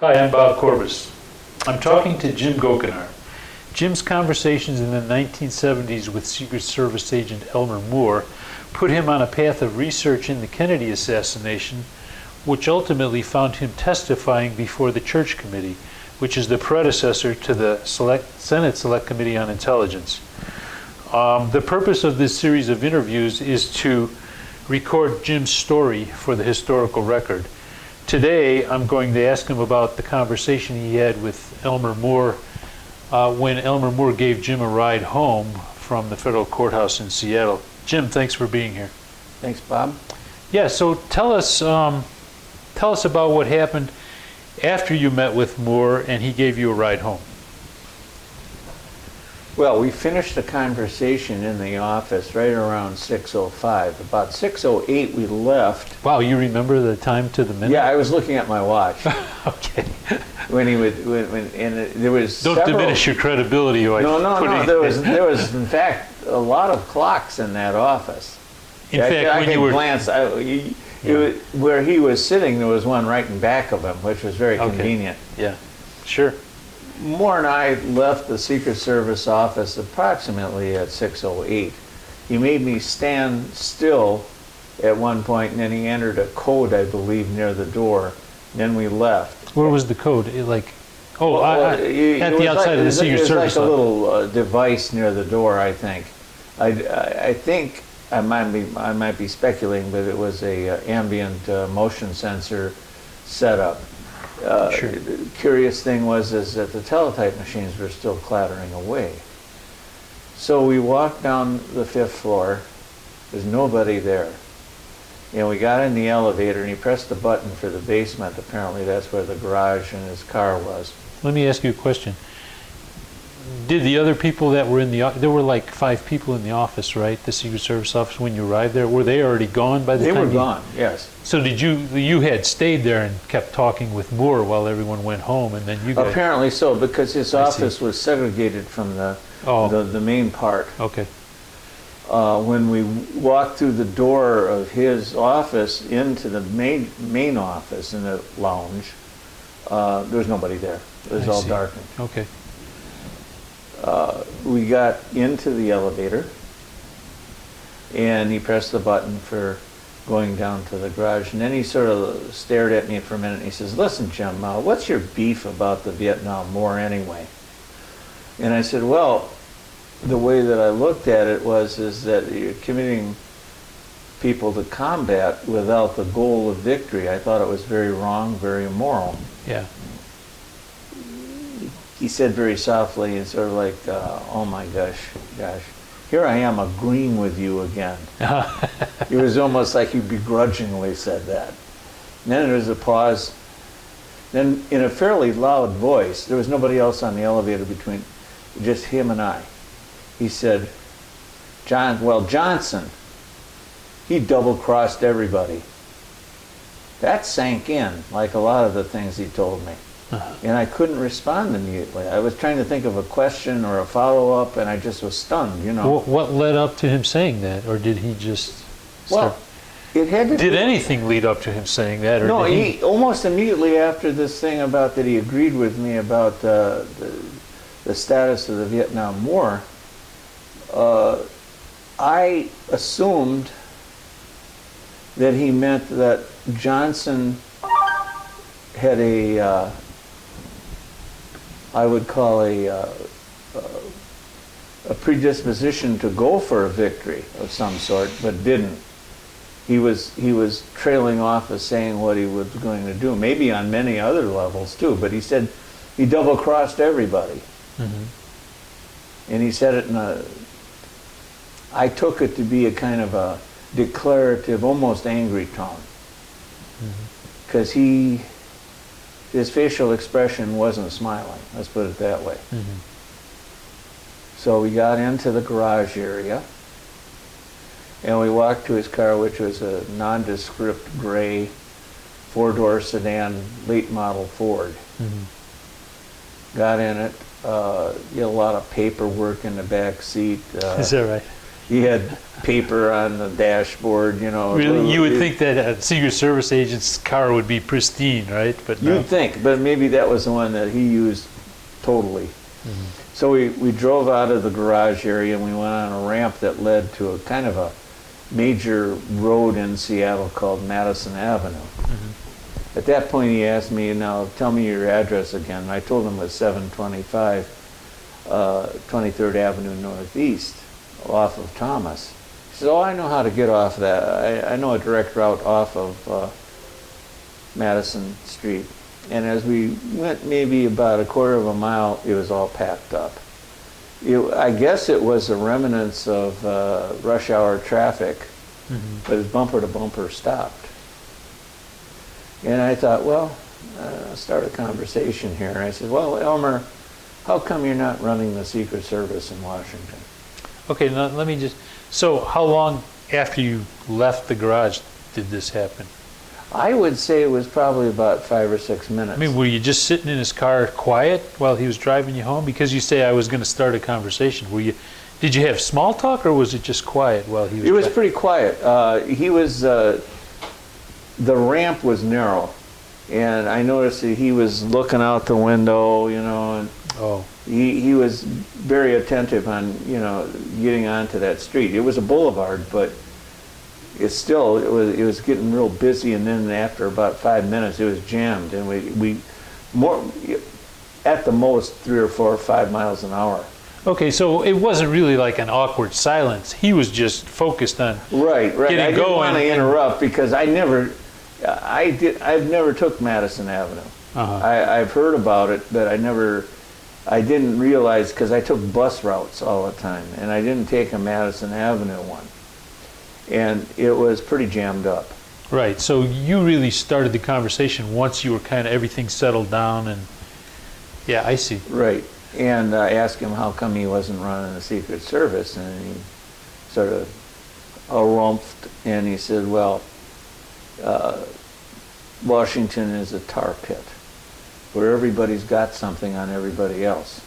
Hi, I'm Bob Corbus. I'm talking to Jim Gochenaur. Jim's conversations in the 1970s with Secret Service agent Elmer Moore put him on a path of research in the Kennedy assassination, which ultimately found him testifying before the Church Committee, which is the predecessor to the Senate Select Committee on Intelligence. The purpose of this series of interviews is to record Jim's story for the historical record. Today, I'm going to ask him about the conversation he had with Elmer Moore when Elmer Moore gave Jim a ride home from the federal courthouse in Seattle. Jim, thanks for being here. Thanks, Bob. Yeah, so tell us about what happened after you met with Moore and he gave you a ride home. Well, we finished the conversation in the office right around 6:05. About 6:08 we left. Wow, you remember the time to the minute? Yeah, I was looking at my watch. Okay. When he would, there was Don't several, diminish your credibility. No. There was in fact a lot of clocks in that office. In fact, I when could you were glance, where he was sitting, there was one right in back of him, which was very convenient. Yeah, sure. Moore and I left the Secret Service office approximately at 6:08. He made me stand still at one point, and then he entered a code, I believe, near the door. Then we left. Where was the code? At the outside of the Secret Service. It was like a little device near the door, I think. I think I might be speculating, but it was a ambient motion sensor setup. Sure. The curious thing is that the teletype machines were still clattering away. So we walked down the 5th floor. There's nobody there. And we got in the elevator, and he pressed the button for the basement. Apparently that's where the garage and his car was. Let me ask you a question. Did the other people that were in the office, there were like 5 people in the office, right? The Secret Service office when you arrived there. Were they already gone by the time? They were gone, yes. So you had stayed there and kept talking with Moore while everyone went home, and then you guys... Apparently so, because his office was segregated from the main part. Okay. When we walked through the door of his office into the main office in the lounge, there was nobody there. It was all darkened. Okay. We got into the elevator, and he pressed the button for going down to the garage, and then he sort of stared at me for a minute, and he says, "Listen, Jim, what's your beef about the Vietnam War anyway?" And I said, well, the way that I looked at it is that you're committing people to combat without the goal of victory. I thought it was very wrong, very immoral. Yeah. He said very softly and sort of like, oh my gosh, here I am agreeing with you again. It was almost like he begrudgingly said that. And then there was a pause. Then in a fairly loud voice, there was nobody else on the elevator between just him and I. He said, Johnson, he double-crossed everybody. That sank in, like a lot of the things he told me. And I couldn't respond immediately. I was trying to think of a question or a follow-up, and I just was stunned, you know. What led up to him saying that, or did he just start? Well, it had to Did anything lead up to him saying that? Or no, did he almost immediately after this thing about that he agreed with me about the status of the Vietnam War, I assumed that he meant that Johnson had I would call a predisposition to go for a victory of some sort, but didn't. He was trailing off as saying what he was going to do, maybe on many other levels too, but he said he double-crossed everybody. Mm-hmm. And he said it I took it to be a kind of a declarative, almost angry tone. Because his facial expression wasn't smiling, let's put it that way. Mm-hmm. So we got into the garage area, and we walked to his car, which was a nondescript gray 4-door sedan, late model Ford. Mm-hmm. Got in it, you had a lot of paperwork in the back seat. Is that right? He had paper on the dashboard, you know. Really, you would think that a Secret Service agent's car would be pristine, right? But no. You'd think, but maybe that was the one that he used totally. So we drove out of the garage area and we went on a ramp that led to a kind of a major road in Seattle called Madison Avenue. At that point he asked me, now tell me your address again. And I told him it was 725 23rd Avenue Northeast off of Thomas. He said, oh, I know how to get off that. I know a direct route off of Madison Street. And as we went maybe about a quarter of a mile, it was all packed up. I guess it was the remnants of rush hour traffic, but his bumper to bumper stopped. And I thought, well, I'll start a conversation here. And I said, well, Elmer, how come you're not running the Secret Service in Washington? Okay, now let me just, so how long after you left the garage did this happen? I would say it was probably about 5 or 6 minutes. I mean, were you just sitting in his car quiet while he was driving you home? Because you say I was going to start a conversation. Did you have small talk or was it just quiet while he was It was pretty quiet. The ramp was narrow. And I noticed that he was looking out the window, you know, and he was very attentive on, you know, getting onto that street. It was a boulevard, but it was getting real busy, and then after about 5 minutes it was jammed, and we more at the most 3 or 4 or 5 miles an hour. Okay, so it wasn't really like an awkward silence. He was just focused on right. getting I didn't going. want to interrupt because I've never took Madison Avenue. I've heard about it, but I didn't realize, because I took bus routes all the time, and I didn't take a Madison Avenue one. And it was pretty jammed up. Right, so you really started the conversation once you were kind of everything settled down, and yeah, I see. Right, and I asked him how come he wasn't running the Secret Service, and he sort of harumphed, and he said, well, Washington is a tar pit where everybody's got something on everybody else.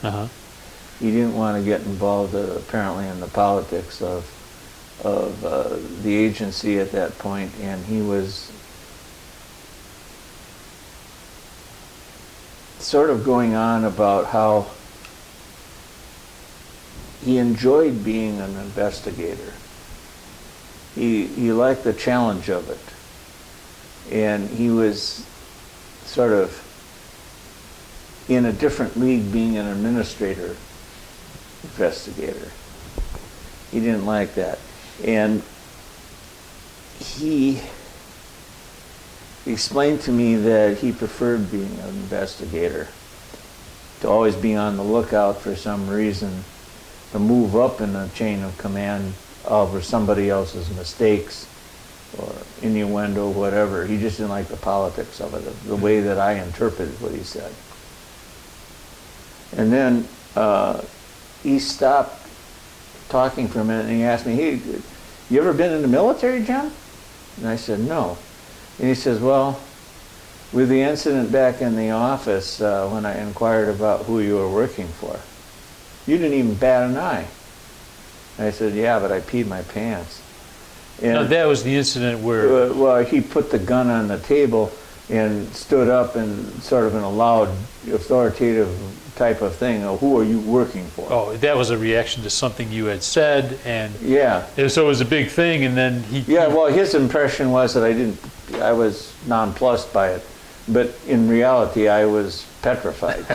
He didn't want to get involved apparently in the politics of the agency at that point, and he was sort of going on about how he enjoyed being an investigator. He liked the challenge of it, and he was sort of in a different league being an administrator investigator. He didn't like that. And he explained to me that he preferred being an investigator, to always be on the lookout for some reason to move up in the chain of command over somebody else's mistakes or innuendo, whatever. He just didn't like the politics of it, the way that I interpreted what he said. And then he stopped talking for a minute, and he asked me, hey, you ever been in the military, John? And I said, no. And he says, well, with the incident back in the office when I inquired about who you were working for, you didn't even bat an eye. And I said, yeah, but I peed my pants. And now, that was the incident where... well, he put the gun on the table and stood up and sort of in a loud, authoritative type of thing, who are you working for? Oh, that was a reaction to something you had said, and yeah. So it was a big thing, and then he... Yeah, well, his impression was that I was nonplussed by it, but in reality I was petrified.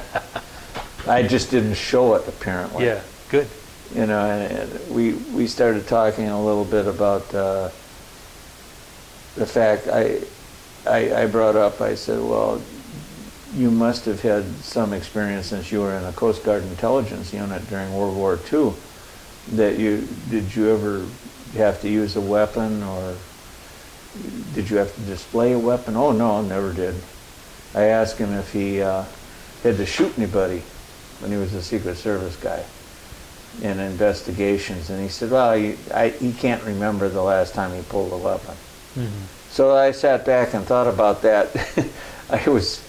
I just didn't show it, apparently. Yeah, good. You know, and we started talking a little bit about the fact I brought up, I said, well, you must have had some experience since you were in a Coast Guard intelligence unit during World War II. Did you ever have to use a weapon, or did you have to display a weapon? Oh, no, never did. I asked him if he had to shoot anybody when he was a Secret Service guy in investigations, and he said, well, he can't remember the last time he pulled a weapon. So I sat back and thought about that. I was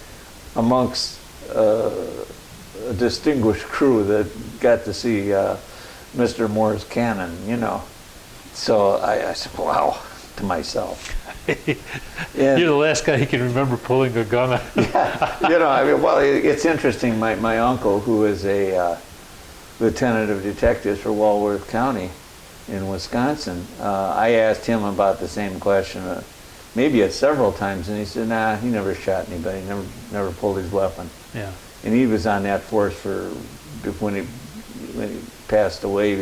amongst a distinguished crew that got to see Mr. Moore's cannon, you know. So I said, wow, to myself. You're the last guy who can remember pulling a gun on. Well, it's interesting. My uncle, who is a lieutenant of detectives for Walworth County in Wisconsin, I asked him about the same question, maybe several times, and he said, nah, he never shot anybody, never pulled his weapon. Yeah. And he was on that force when he passed away,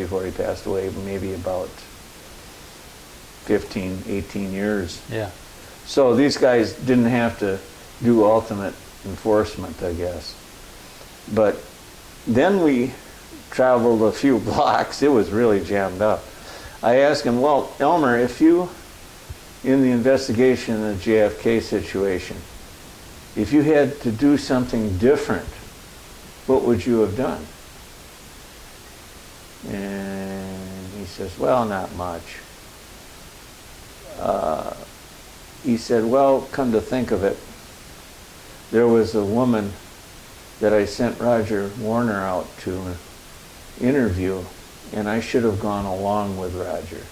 maybe about 15, 18 years. Yeah. So these guys didn't have to do ultimate enforcement, I guess. But then we traveled a few blocks. It was really jammed up. I asked him, well, Elmer, if you, in the investigation of the JFK situation, if you had to do something different, what would you have done? And he says, well, not much. He said, well, come to think of it, there was a woman that I sent Roger Warner out to interview, and I should have gone along with Roger.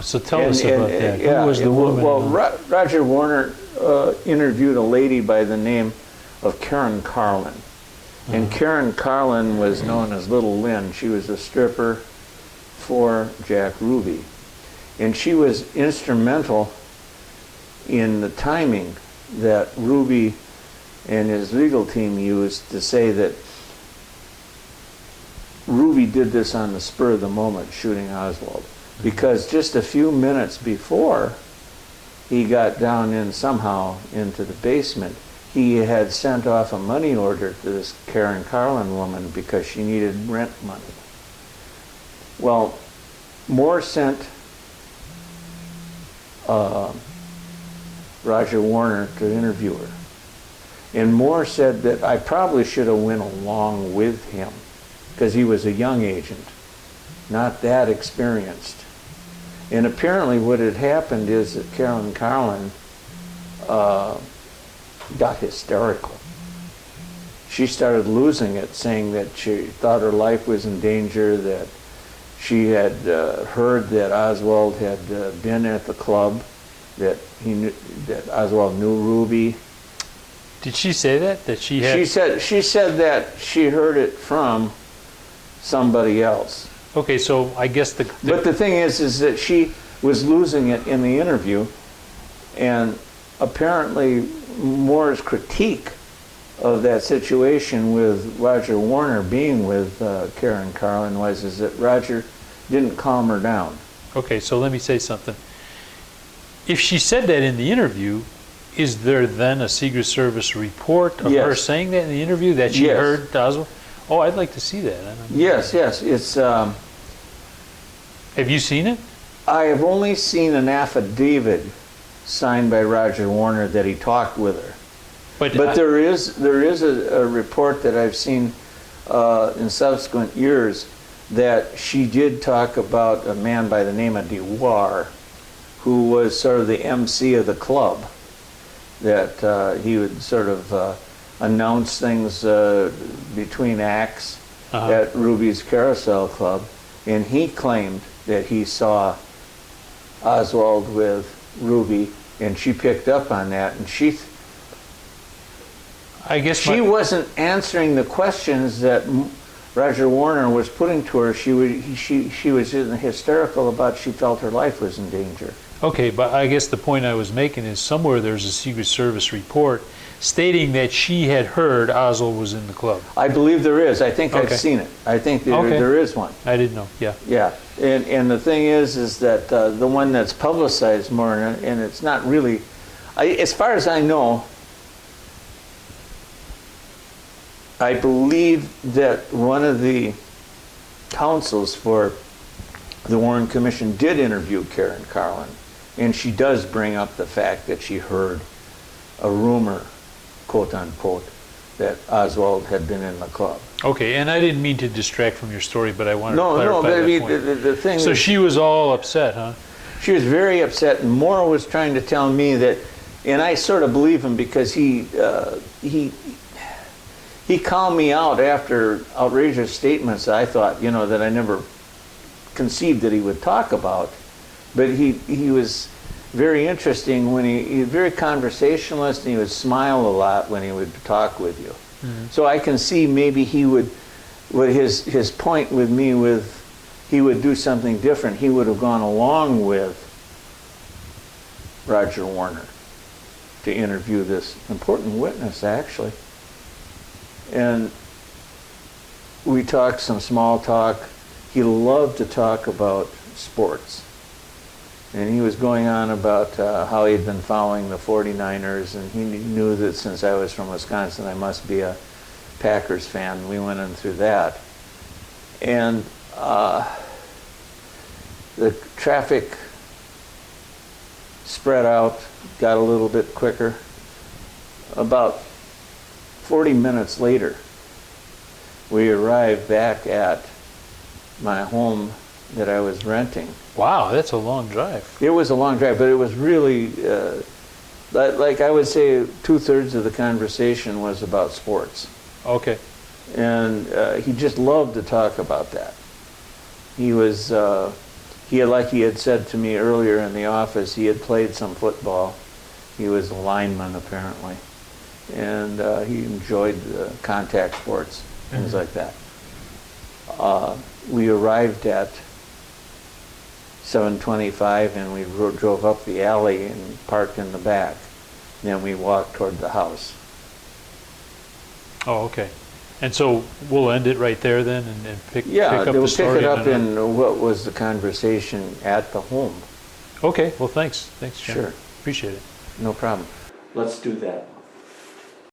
So tell us about that. Yeah, who was the woman? Well, Roger Warner interviewed a lady by the name of Karen Carlin. And Karen Carlin was known as Little Lynn. She was a stripper for Jack Ruby. And she was instrumental in the timing that Ruby and his legal team used to say that Ruby did this on the spur of the moment, shooting Oswald. Because just a few minutes before he got down in somehow into the basement, he had sent off a money order to this Karen Carlin woman because she needed rent money. Well, Moore sent Roger Warner to interview her. And Moore said that I probably should have went along with him because he was a young agent, not that experienced. And apparently what had happened is that Karen Carlin got hysterical. She started losing it, saying that she thought her life was in danger, that she had heard that Oswald had been at the club, that Oswald knew Ruby. Did she say that? That she had? She said that she heard it from somebody else. Okay, so I guess But the thing is that she was losing it in the interview, and apparently Moore's critique of that situation with Roger Warner being with Karen Carlin was that Roger didn't calm her down. Okay, so let me say something. If she said that in the interview, is there then a Secret Service report of her saying that in the interview, that she heard Oswald? Oh, I'd like to see that. I don't know. Yes. It's. Have you seen it? I have only seen an affidavit signed by Roger Warner that he talked with her. But there is a report that I've seen in subsequent years that she did talk about a man by the name of Dewar, who was sort of the MC of the club, that he would sort of announce things between acts at Ruby's Carousel Club, and he claimed that he saw Oswald with Ruby, and she picked up on that, and she wasn't answering the questions that Roger Warner was putting to her. She was hysterical about she felt her life was in danger. Okay, but I guess the point I was making is somewhere there's a Secret Service report stating that she had heard Oswald was in the club. I believe there is. I think I've seen it. I think there is one. I didn't know. Yeah. Yeah, and the thing is that the one that's publicized more, and it's not really, as far as I know, I believe that one of the counsels for the Warren Commission did interview Karen Carlin, and she does bring up the fact that she heard a rumor, quote unquote, that Oswald had been in the club. Okay, and I didn't mean to distract from your story, but I wanted to clarify but that point. The thing so is, she was all upset, huh? She was very upset, and Moore was trying to tell me that, and I sort of believe him because he called me out after outrageous statements I thought, that I never conceived that he would talk about. But he was very interesting when he was very conversationalist, and he would smile a lot when he would talk with you. So I can see maybe he would, what his point with me with, he would do something different. He would have gone along with Roger Warner to interview this important witness, actually. And we talked some small talk. He loved to talk about sports. And he was going on about how he'd been following the 49ers, and he knew that since I was from Wisconsin, I must be a Packers fan. We went in through that. And the traffic spread out, got a little bit quicker. About 40 minutes later, we arrived back at my home that I was renting. Wow, that's a long drive. It was a long drive, but it was really, like I would say, 2/3 of the conversation was about sports. Okay. And he just loved to talk about that. He was, like he had said to me earlier in the office, he had played some football. He was a lineman, apparently. And he enjoyed contact sports, things like that. We arrived at 7:25, and we drove up the alley and parked in the back. Then we walked toward the house. Oh, okay. And so we'll end it right there then, and pick up the we'll story. pick it up in what was the conversation at the home. Okay, well, thanks. Thanks, Jim. Sure. Appreciate it. No problem. Let's do that.